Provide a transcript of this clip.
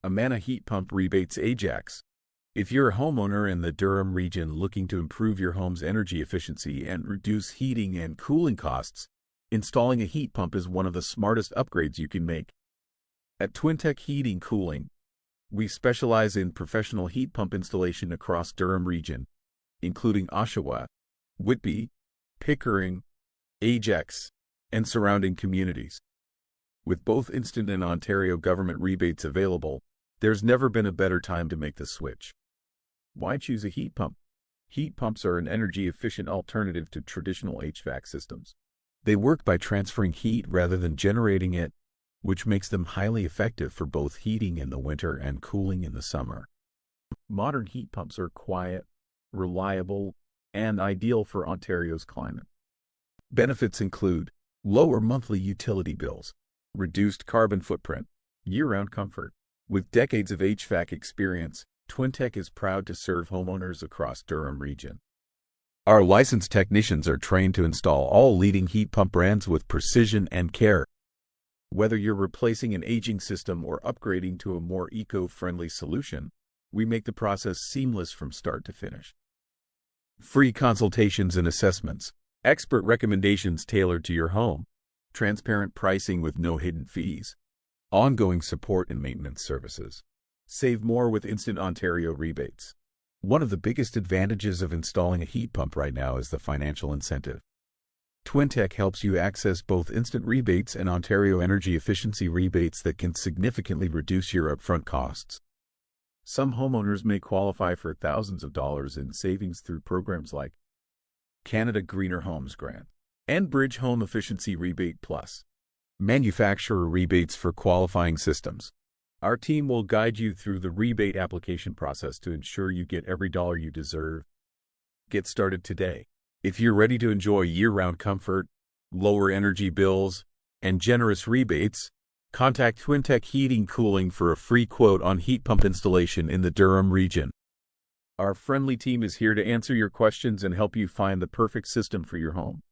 Amana heat pump rebates Ajax. If you're a homeowner in the Durham region looking to improve your home's energy efficiency and reduce heating and cooling costs, installing a heat pump is one of the smartest upgrades you can make. At Twintech Heating Cooling, we specialize in professional heat pump installation across Durham region, including Oshawa, Whitby, Pickering, Ajax, and surrounding communities. With both instant and Ontario government rebates available, there's never been a better time to make the switch. Why choose a heat pump? Heat pumps are an energy-efficient alternative to traditional HVAC systems. They work by transferring heat rather than generating it, which makes them highly effective for both heating in the winter and cooling in the summer. Modern heat pumps are quiet, reliable, and ideal for Ontario's climate. Benefits include lower monthly utility bills, reduced carbon footprint, year-round comfort. With decades of HVAC experience, Twintech is proud to serve homeowners across Durham region. Our licensed technicians are trained to install all leading heat pump brands with precision and care. Whether you're replacing an aging system or upgrading to a more eco-friendly solution, we make the process seamless from start to finish. Free consultations and assessments, expert recommendations tailored to your home, transparent pricing with no hidden fees, ongoing support and maintenance services. Save more with instant Ontario rebates. One of the biggest advantages of installing a heat pump right now is the financial incentive. Twintech helps you access both instant rebates and Ontario energy efficiency rebates that can significantly reduce your upfront costs. Some homeowners may qualify for thousands of dollars in savings through programs like Canada Greener Homes Grant and Bridge Home Efficiency Rebate Plus. Manufacturer rebates for qualifying systems. Our team will guide you through the rebate application process to ensure you get every dollar you deserve. Get started today. If you're ready to enjoy year-round comfort, lower energy bills, and generous rebates, contact Twintech Heating Cooling for a free quote on heat pump installation in the Durham region. Our friendly team is here to answer your questions and help you find the perfect system for your home.